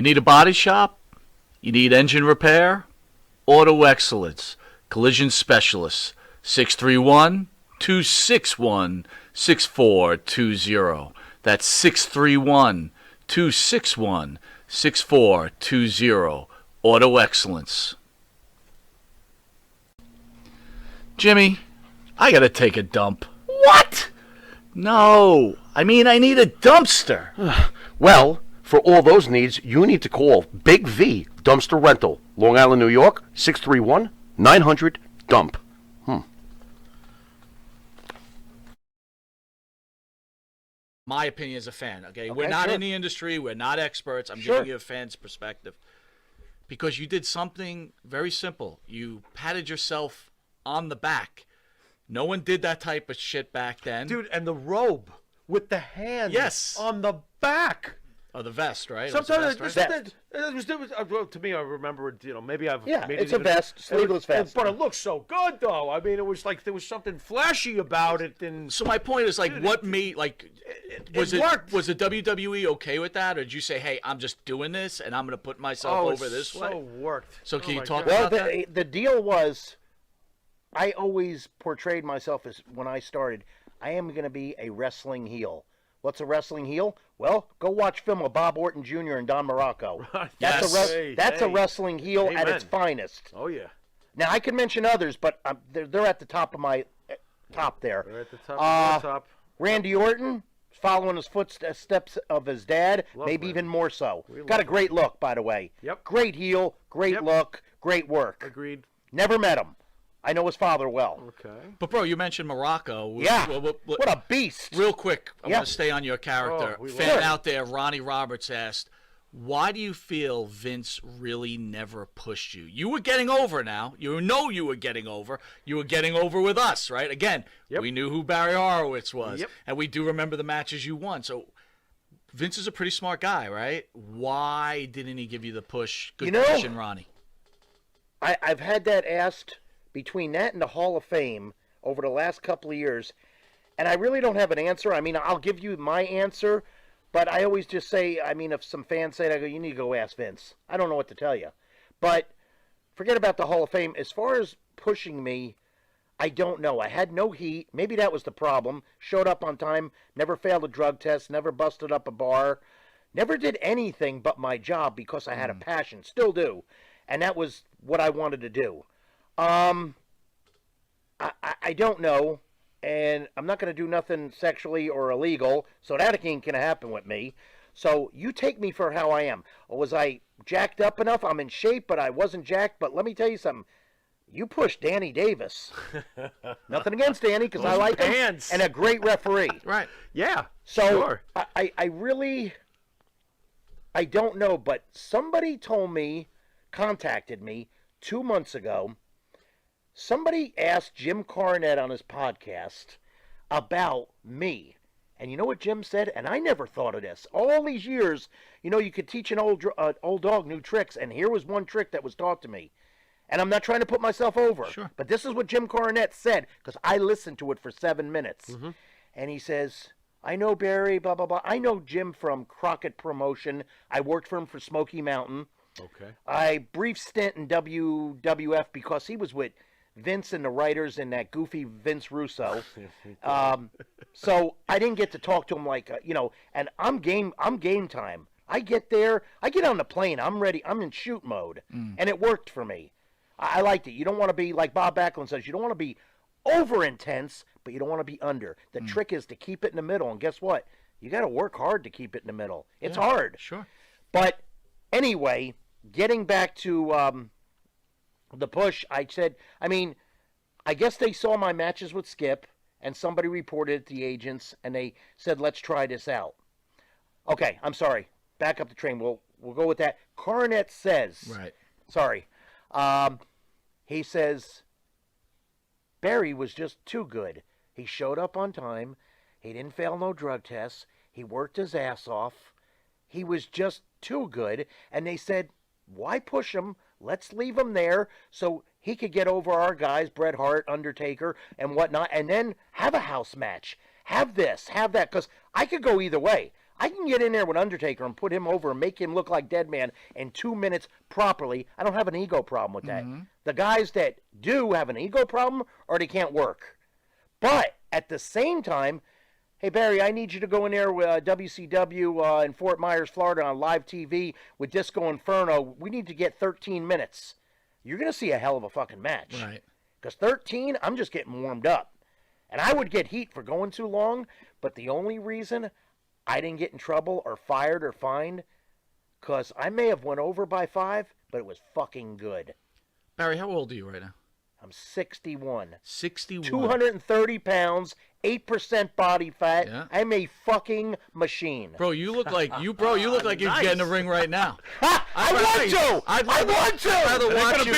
need a body shop? You need engine repair? Auto Excellence, Collision Specialists, 631-261-6420. That's 631-261-6420. Auto Excellence. Jimmy, I gotta take a dump. What? No, I mean I need a dumpster. Well, for all those needs, you need to call Big V Dumpster Rental, Long Island, New York, 631-900-DUMP. My opinion as a fan, okay? We're not in the industry. We're not experts. I'm giving you a fan's perspective. Because you did something very simple. You patted yourself on the back. No one did that type of shit back then. Dude, and the robe with the hands on the back. Oh, the vest, right? Sometimes it was, to me, I remember it. Maybe I've Yeah, made it's it a vest, sleeveless vest. but it looks so good, though. I mean, it was like there was something flashy about it. And so my point is, like, dude, what made was it worked. Was the WWE okay with that, or did you say, "Hey, I'm just doing this, and I'm going to put myself over this way"? So worked. So can you talk Well, about that? the deal was, I always portrayed myself as, when I started, I am going to be a wrestling heel. What's a wrestling heel? Well, go watch film of Bob Orton Jr. and Don Morocco. That's a wrestling heel at its finest. Oh, yeah. Now, I could mention others, but they're at the top of my top there. They're at the top of the top. Randy Orton, following his footsteps of his dad, maybe even more so. Got a great look, by the way. Yep. Great heel, great look, great work. Agreed. Never met him. I know his father well. Okay. But, bro, you mentioned Morocco. Yeah. What a beast. Real quick, I want to stay on your character. Oh, Fan out there, Ronnie Roberts asked, why do you feel Vince really never pushed you? You were getting over now. You know you were getting over. You were getting over with us, right? Again, we knew who Barry Horowitz was. And we do remember the matches you won. So Vince is a pretty smart guy, right? Why didn't he give you the push? Good question, Ronnie. I've had that asked between that and the Hall of Fame over the last couple of years, and I really don't have an answer. I mean, I'll give you my answer, but I always just say, I mean, if some fans say that, I go, you need to go ask Vince. I don't know what to tell you. But forget about the Hall of Fame. As far as pushing me, I don't know. I had no heat. Maybe that was the problem. Showed up on time, never failed a drug test, never busted up a bar, never did anything but my job because I had a passion, still do. And that was what I wanted to do. I don't know, and I'm not going to do nothing sexually or illegal, so that ain't going to happen with me. So you take me for how I am. Or was I jacked up enough? I'm in shape, but I wasn't jacked. But let me tell you something. You pushed Danny Davis. Nothing against Danny, because I like him, and a great referee. Right. Yeah. So sure. I really, I don't know, but somebody contacted me 2 months ago. Somebody asked Jim Cornette on his podcast about me. And you know what Jim said? And I never thought of this. All these years, you could teach an old dog new tricks. And here was one trick that was taught to me. And I'm not trying to put myself over. Sure. But this is what Jim Cornette said, because I listened to it for 7 minutes. Mm-hmm. And he says, I know Barry, blah, blah, blah. I know Jim from Crockett Promotion. I worked for him for Smoky Mountain. Okay. I brief stint in WWF because he was with Vince and the writers and that goofy Vince Russo. So I didn't get to talk to him and I'm game time. I get there, I get on the plane, I'm ready, I'm in shoot mode. And it worked for me. I liked it. You don't want to be, like Bob Backlund says, you don't want to be over intense, but you don't want to be under. The trick is to keep it in the middle, and guess what? You got to work hard to keep it in the middle. It's hard. Sure. But anyway, getting back to the push, I said, I guess they saw my matches with Skip, and somebody reported it to the agents, and they said, let's try this out. Okay, I'm sorry. Back up the train. We'll go with that. Cornette says, Right. Sorry. He says, Barry was just too good. He showed up on time. He didn't fail no drug tests. He worked his ass off. He was just too good. And they said, why push him? Let's leave him there so he could get over our guys, Bret Hart, Undertaker, and whatnot, and then have a house match. Have this, have that, because I could go either way. I can get in there with Undertaker and put him over and make him look like Dead Man in 2 minutes properly. I don't have an ego problem with that. The guys that do have an ego problem or they can't work. But at the same time, hey, Barry, I need you to go in there with WCW in Fort Myers, Florida on live TV with Disco Inferno. We need to get 13 minutes. You're going to see a hell of a fucking match. Right. Because 13, I'm just getting warmed up. And I would get heat for going too long, but the only reason I didn't get in trouble or fired or fined, because I may have went over by 5, but it was fucking good. Barry, how old are you right now? I'm 61. 61. 230 pounds, 8% body fat. Yeah. I'm a fucking machine. Bro, you look like you look like you nice. get in the ring right now. I want to! I'd rather watch you.